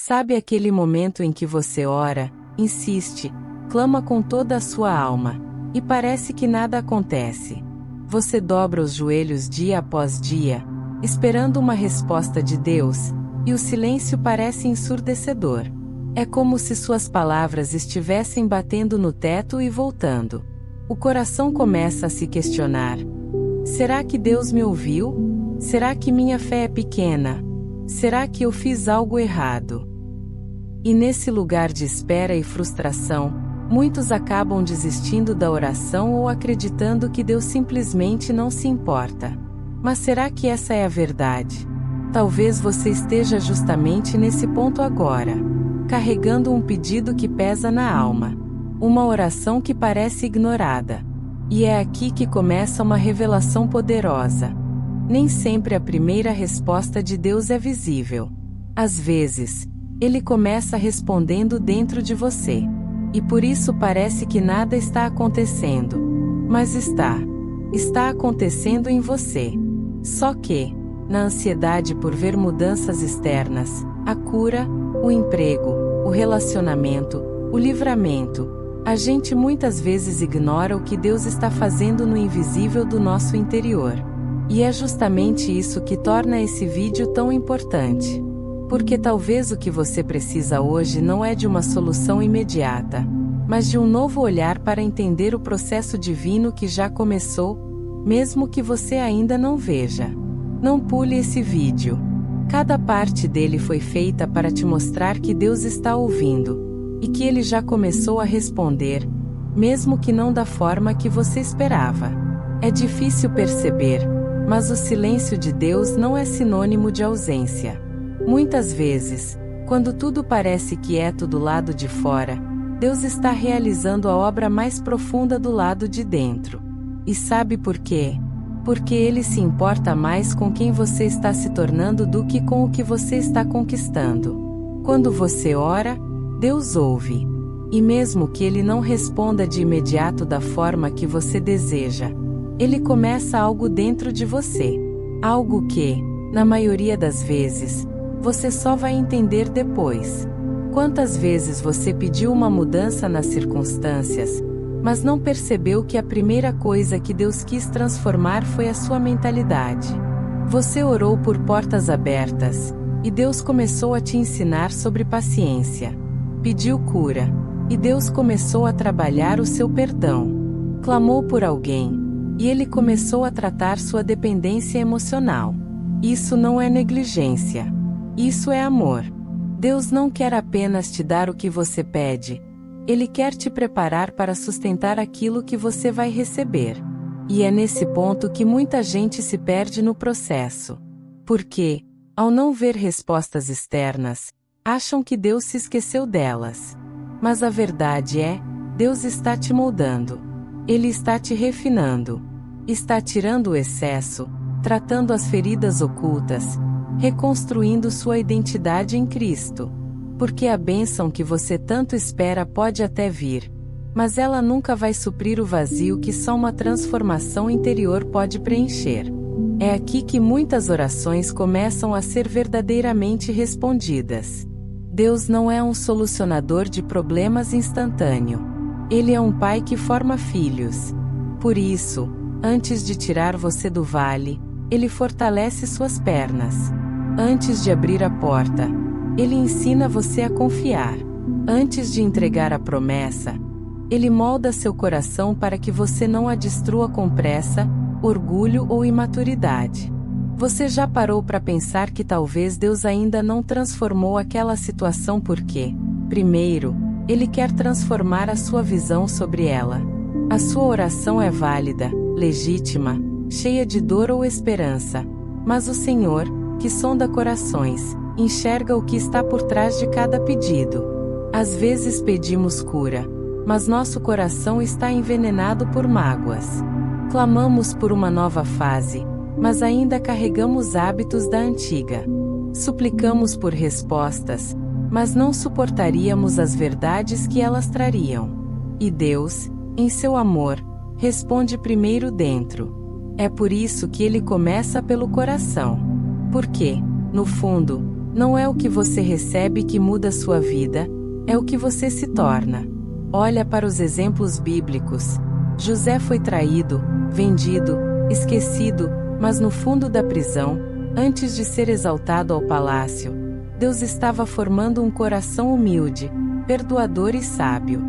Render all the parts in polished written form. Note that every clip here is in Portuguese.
Sabe aquele momento em que você ora, insiste, clama com toda a sua alma, e parece que nada acontece? Você dobra os joelhos dia após dia, esperando uma resposta de Deus, e o silêncio parece ensurdecedor. É como se suas palavras estivessem batendo no teto e voltando. O coração começa a se questionar: será que Deus me ouviu? Será que minha fé é pequena? Será que eu fiz algo errado? E nesse lugar de espera e frustração, muitos acabam desistindo da oração ou acreditando que Deus simplesmente não se importa. Mas será que essa é a verdade? Talvez você esteja justamente nesse ponto agora, carregando um pedido que pesa na alma, uma oração que parece ignorada. E é aqui que começa uma revelação poderosa. Nem sempre a primeira resposta de Deus é visível. Às vezes, Ele começa respondendo dentro de você. E por isso parece que nada está acontecendo. Mas está acontecendo em você. Só que, na ansiedade por ver mudanças externas, a cura, o emprego, o relacionamento, o livramento, a gente muitas vezes ignora o que Deus está fazendo no invisível do nosso interior. E é justamente isso que torna esse vídeo tão importante. Porque talvez o que você precisa hoje não é de uma solução imediata, mas de um novo olhar para entender o processo divino que já começou, mesmo que você ainda não veja. Não pule esse vídeo. Cada parte dele foi feita para te mostrar que Deus está ouvindo, e que Ele já começou a responder, mesmo que não da forma que você esperava. É difícil perceber, mas o silêncio de Deus não é sinônimo de ausência. Muitas vezes, quando tudo parece quieto do lado de fora, Deus está realizando a obra mais profunda do lado de dentro. E sabe por quê? Porque Ele se importa mais com quem você está se tornando do que com o que você está conquistando. Quando você ora, Deus ouve. E mesmo que Ele não responda de imediato da forma que você deseja, Ele começa algo dentro de você. Algo que, na maioria das vezes, você só vai entender depois. Quantas vezes você pediu uma mudança nas circunstâncias, mas não percebeu que a primeira coisa que Deus quis transformar foi a sua mentalidade? Você orou por portas abertas, e Deus começou a te ensinar sobre paciência. Pediu cura, e Deus começou a trabalhar o seu perdão. Clamou por alguém, e Ele começou a tratar sua dependência emocional. Isso não é negligência. Isso é amor. Deus não quer apenas te dar o que você pede. Ele quer te preparar para sustentar aquilo que você vai receber. E é nesse ponto que muita gente se perde no processo. Porque, ao não ver respostas externas, acham que Deus se esqueceu delas. Mas a verdade é, Deus está te moldando. Ele está te refinando. Está tirando o excesso, tratando as feridas ocultas, reconstruindo sua identidade em Cristo. Porque a bênção que você tanto espera pode até vir, mas ela nunca vai suprir o vazio que só uma transformação interior pode preencher. É aqui que muitas orações começam a ser verdadeiramente respondidas. Deus não é um solucionador de problemas instantâneo. Ele é um pai que forma filhos. Por isso, antes de tirar você do vale, Ele fortalece suas pernas. Antes de abrir a porta, Ele ensina você a confiar. Antes de entregar a promessa, Ele molda seu coração para que você não a destrua com pressa, orgulho ou imaturidade. Você já parou para pensar que talvez Deus ainda não transformou aquela situação porque, primeiro, Ele quer transformar a sua visão sobre ela? A sua oração é válida, legítima, cheia de dor ou esperança, mas o Senhor, que sonda corações, enxerga o que está por trás de cada pedido. Às vezes pedimos cura, mas nosso coração está envenenado por mágoas. Clamamos por uma nova fase, mas ainda carregamos hábitos da antiga. Suplicamos por respostas, mas não suportaríamos as verdades que elas trariam. E Deus, em seu amor, responde primeiro dentro. É por isso que Ele começa pelo coração. Porque, no fundo, Não é o que você recebe que muda sua vida, é o que você se torna. Olha para os exemplos bíblicos. José foi traído, vendido, esquecido, mas no fundo da prisão, antes de ser exaltado ao palácio, Deus estava formando um coração humilde, perdoador e sábio.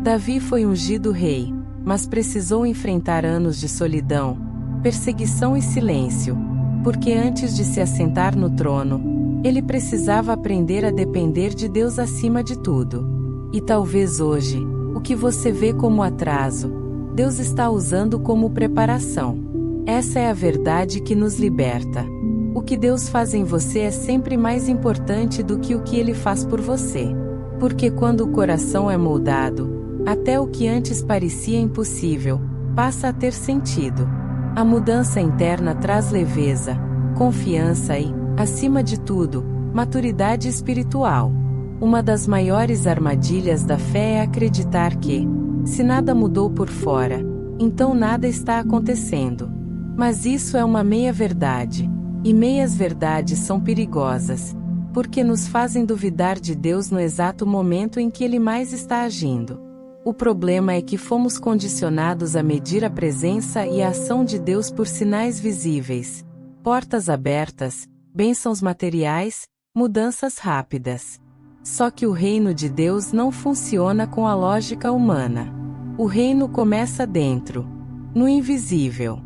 Davi foi ungido rei, mas precisou enfrentar anos de solidão, perseguição e silêncio, porque antes de se assentar no trono, ele precisava aprender a depender de Deus acima de tudo. E talvez hoje, o que você vê como atraso, Deus está usando como preparação. Essa é a verdade que nos liberta. O que Deus faz em você é sempre mais importante do que o que Ele faz por você. Porque quando o coração é moldado, até o que antes parecia impossível, passa a ter sentido. A mudança interna traz leveza, confiança e, acima de tudo, maturidade espiritual. Uma das maiores armadilhas da fé é acreditar que, se nada mudou por fora, então nada está acontecendo. Mas isso é uma meia-verdade. E meias-verdades são perigosas, porque nos fazem duvidar de Deus no exato momento em que Ele mais está agindo. O problema é que fomos condicionados a medir a presença e a ação de Deus por sinais visíveis, portas abertas, bênçãos materiais, mudanças rápidas. Só que o reino de Deus não funciona com a lógica humana. O reino começa dentro, no invisível,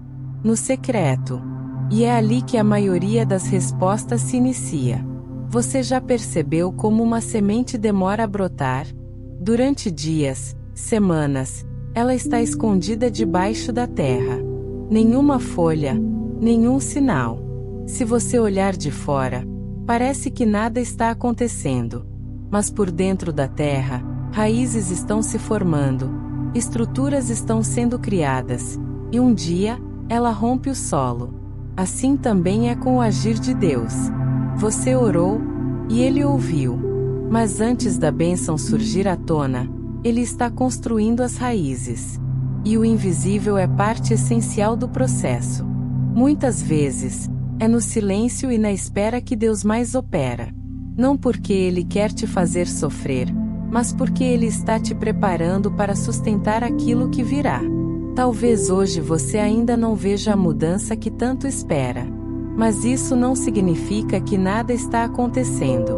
no secreto. E é ali que a maioria das respostas se inicia. Você já percebeu como uma semente demora a brotar? Durante dias, semanas, ela está escondida debaixo da terra. Nenhuma folha, nenhum sinal. Se você olhar de fora, parece que nada está acontecendo. Mas por dentro da terra, raízes estão se formando, estruturas estão sendo criadas, e um dia, ela rompe o solo. Assim também é com o agir de Deus. Você orou, e Ele ouviu. Mas antes da bênção surgir à tona, Ele está construindo as raízes. E o invisível é parte essencial do processo. Muitas vezes, é no silêncio e na espera que Deus mais opera. Não porque Ele quer te fazer sofrer, mas porque Ele está te preparando para sustentar aquilo que virá. Talvez hoje você ainda não veja a mudança que tanto espera. Mas isso não significa que nada está acontecendo.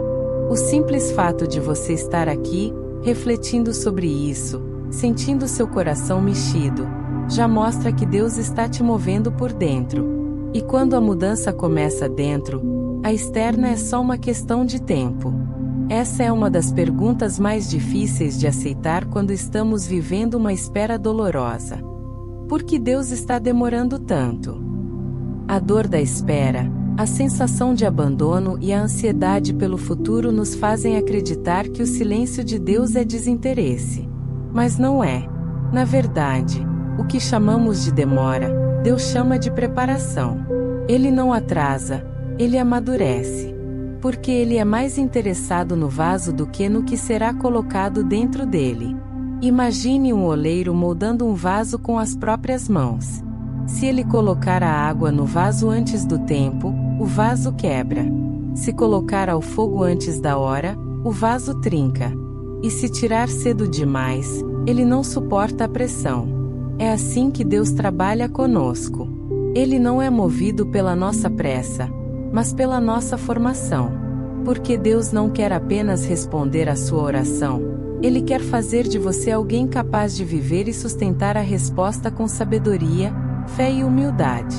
O simples fato de você estar aqui, refletindo sobre isso, sentindo seu coração mexido, já mostra que Deus está te movendo por dentro. E quando a mudança começa dentro, a externa é só uma questão de tempo. Essa é uma das perguntas mais difíceis de aceitar quando estamos vivendo uma espera dolorosa. Por que Deus está demorando tanto? A dor da espera, a sensação de abandono e a ansiedade pelo futuro nos fazem acreditar que o silêncio de Deus é desinteresse. Mas não é. Na verdade, o que chamamos de demora, Deus chama de preparação. Ele não atrasa, Ele amadurece. Porque Ele é mais interessado no vaso do que no que será colocado dentro dele. Imagine um oleiro moldando um vaso com as próprias mãos. Se ele colocar a água no vaso antes do tempo, o vaso quebra. Se colocar ao fogo antes da hora, o vaso trinca. E se tirar cedo demais, ele não suporta a pressão. É assim que Deus trabalha conosco. Ele não é movido pela nossa pressa, mas pela nossa formação. Porque Deus não quer apenas responder à sua oração. Ele quer fazer de você alguém capaz de viver e sustentar a resposta com sabedoria, fé e humildade.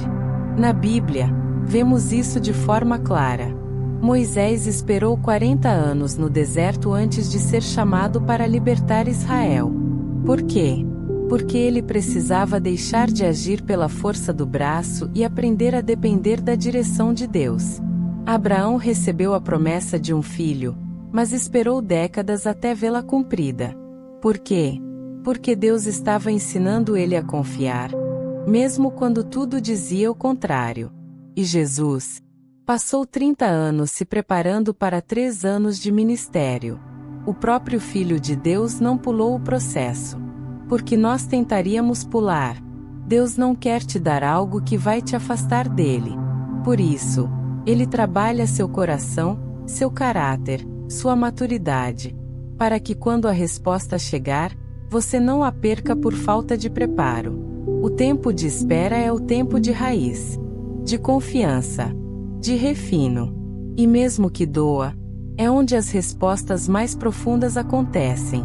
Na Bíblia, vemos isso de forma clara. Moisés esperou 40 anos no deserto antes de ser chamado para libertar Israel. Por quê? Porque ele precisava deixar de agir pela força do braço e aprender a depender da direção de Deus. Abraão recebeu a promessa de um filho, mas esperou décadas até vê-la cumprida. Por quê? Porque Deus estava ensinando ele a confiar, mesmo quando tudo dizia o contrário. E Jesus passou 30 anos se preparando para 3 anos de ministério. O próprio Filho de Deus não pulou o processo. Porque nós tentaríamos pular. Deus não quer te dar algo que vai te afastar dele. Por isso, Ele trabalha seu coração, seu caráter, sua maturidade, para que quando a resposta chegar, você não a perca por falta de preparo. O tempo de espera é o tempo de raiz, de confiança, de refino. E mesmo que doa, é onde as respostas mais profundas acontecem.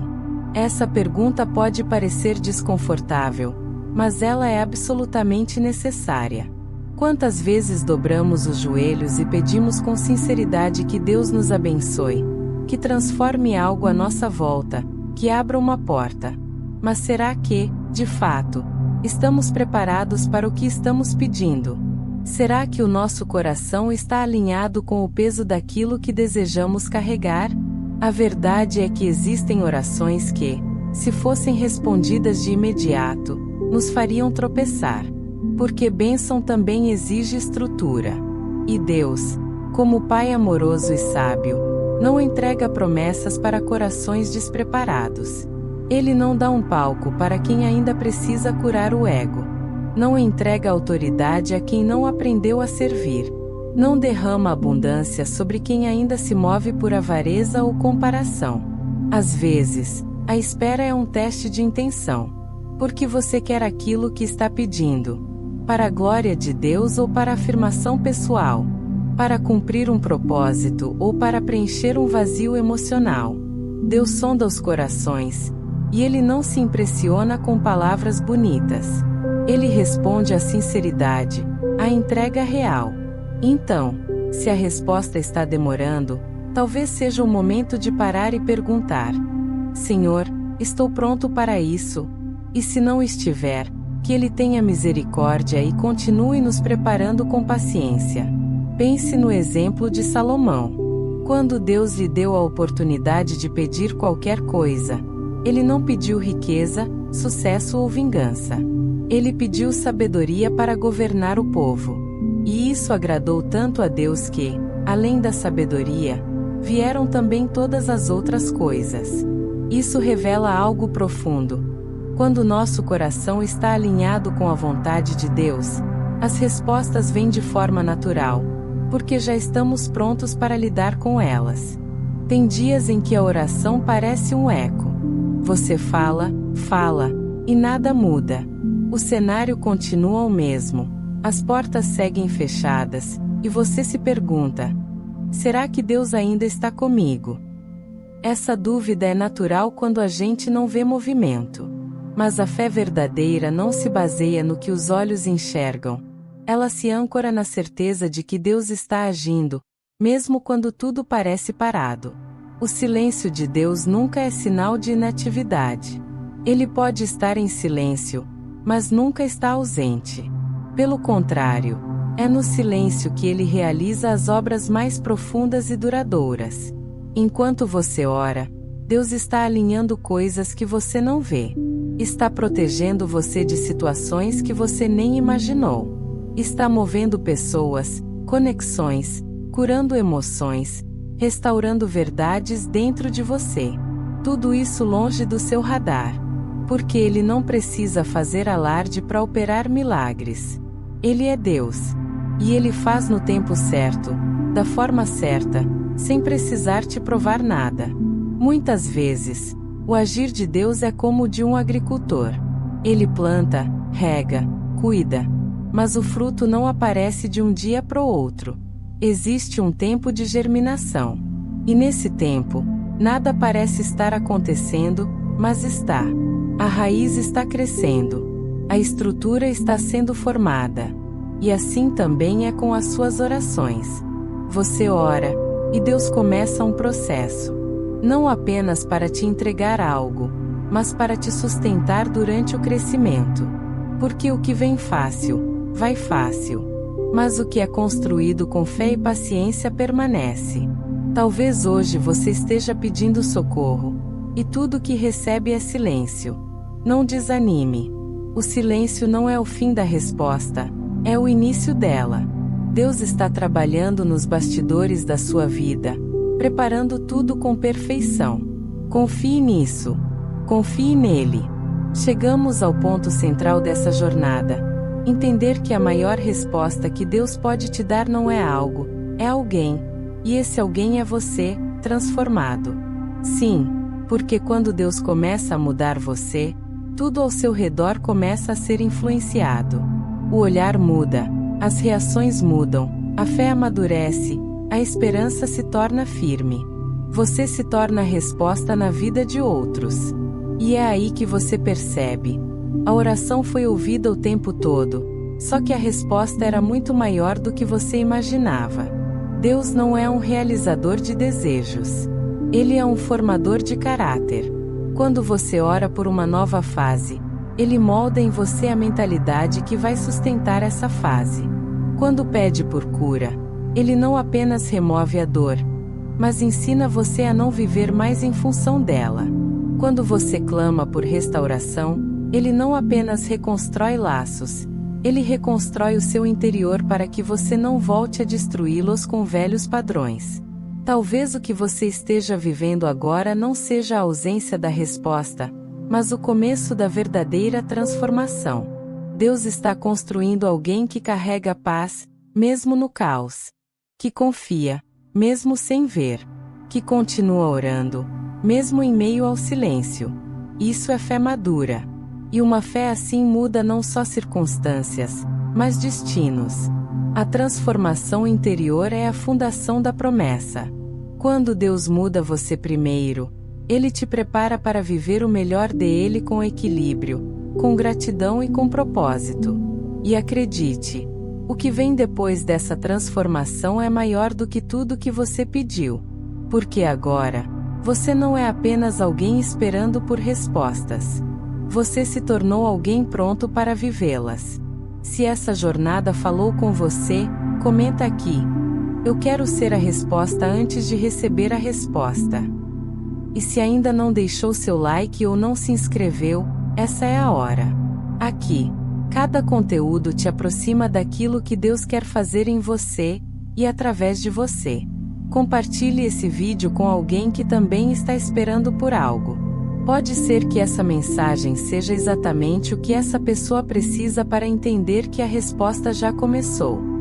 Essa pergunta pode parecer desconfortável, mas ela é absolutamente necessária. Quantas vezes dobramos os joelhos e pedimos com sinceridade que Deus nos abençoe, que transforme algo à nossa volta, que abra uma porta. Mas será que, de fato, estamos preparados para o que estamos pedindo? Será que o nosso coração está alinhado com o peso daquilo que desejamos carregar? A verdade é que existem orações que, se fossem respondidas de imediato, nos fariam tropeçar. Porque bênção também exige estrutura. E Deus, como Pai amoroso e sábio, não entrega promessas para corações despreparados. Ele não dá um palco para quem ainda precisa curar o ego. Não entrega autoridade a quem não aprendeu a servir. Não derrama abundância sobre quem ainda se move por avareza ou comparação. Às vezes, a espera é um teste de intenção. Porque você quer aquilo que está pedindo. Para a glória de Deus ou para afirmação pessoal. Para cumprir um propósito ou para preencher um vazio emocional. Deus sonda os corações. E Ele não se impressiona com palavras bonitas. Ele responde à sinceridade, à entrega real. Então, se a resposta está demorando, talvez seja o momento de parar e perguntar: Senhor, estou pronto para isso? E se não estiver, que Ele tenha misericórdia e continue nos preparando com paciência. Pense no exemplo de Salomão. Quando Deus lhe deu a oportunidade de pedir qualquer coisa, Ele não pediu riqueza, sucesso ou vingança. Ele pediu sabedoria para governar o povo. E isso agradou tanto a Deus que, além da sabedoria, vieram também todas as outras coisas. Isso revela algo profundo. Quando nosso coração está alinhado com a vontade de Deus, as respostas vêm de forma natural, porque já estamos prontos para lidar com elas. Tem dias em que a oração parece um eco. Você fala, e nada muda. O cenário continua o mesmo, as portas seguem fechadas, e você se pergunta: será que Deus ainda está comigo? Essa dúvida é natural quando a gente não vê movimento. Mas a fé verdadeira não se baseia no que os olhos enxergam. Ela se âncora na certeza de que Deus está agindo, mesmo quando tudo parece parado. O silêncio de Deus nunca é sinal de inatividade. Ele pode estar em silêncio, mas nunca está ausente. Pelo contrário, é no silêncio que Ele realiza as obras mais profundas e duradouras. Enquanto você ora, Deus está alinhando coisas que você não vê. Está protegendo você de situações que você nem imaginou. Está movendo pessoas, conexões, curando emoções, restaurando verdades dentro de você. Tudo isso longe do seu radar. Porque Ele não precisa fazer alarde para operar milagres. Ele é Deus. E Ele faz no tempo certo, da forma certa, sem precisar te provar nada. Muitas vezes, o agir de Deus é como o de um agricultor. Ele planta, rega, cuida, mas o fruto não aparece de um dia para o outro. Existe um tempo de germinação. E nesse tempo, nada parece estar acontecendo, mas está. A raiz está crescendo. A estrutura está sendo formada. E assim também é com as suas orações. Você ora, e Deus começa um processo. Não apenas para te entregar algo, mas para te sustentar durante o crescimento. Porque o que vem fácil, vai fácil. Mas o que é construído com fé e paciência permanece. Talvez hoje você esteja pedindo socorro, e tudo o que recebe é silêncio. Não desanime. O silêncio não é o fim da resposta, é o início dela. Deus está trabalhando nos bastidores da sua vida, preparando tudo com perfeição. Confie nisso. Confie nele. Chegamos ao ponto central dessa jornada. Entender que a maior resposta que Deus pode te dar não é algo, é alguém. E esse alguém é você, transformado. Sim, porque quando Deus começa a mudar você, tudo ao seu redor começa a ser influenciado. O olhar muda, as reações mudam, a fé amadurece, a esperança se torna firme. Você se torna a resposta na vida de outros. E é aí que você percebe. A oração foi ouvida o tempo todo, só que a resposta era muito maior do que você imaginava. Deus não é um realizador de desejos. Ele é um formador de caráter. Quando você ora por uma nova fase, Ele molda em você a mentalidade que vai sustentar essa fase. Quando pede por cura, Ele não apenas remove a dor, mas ensina você a não viver mais em função dela. Quando você clama por restauração, Ele não apenas reconstrói laços, Ele reconstrói o seu interior para que você não volte a destruí-los com velhos padrões. Talvez o que você esteja vivendo agora não seja a ausência da resposta, mas o começo da verdadeira transformação. Deus está construindo alguém que carrega paz, mesmo no caos. Que confia, mesmo sem ver. Que continua orando, mesmo em meio ao silêncio. Isso é fé madura. E uma fé assim muda não só circunstâncias, mas destinos. A transformação interior é a fundação da promessa. Quando Deus muda você primeiro, Ele te prepara para viver o melhor dele com equilíbrio, com gratidão e com propósito. E acredite, o que vem depois dessa transformação é maior do que tudo que você pediu. Porque agora, você não é apenas alguém esperando por respostas. Você se tornou alguém pronto para vivê-las. Se essa jornada falou com você, comenta aqui. Eu quero ser a resposta antes de receber a resposta. E se ainda não deixou seu like ou não se inscreveu, essa é a hora. Aqui, cada conteúdo te aproxima daquilo que Deus quer fazer em você, e através de você. Compartilhe esse vídeo com alguém que também está esperando por algo. Pode ser que essa mensagem seja exatamente o que essa pessoa precisa para entender que a resposta já começou.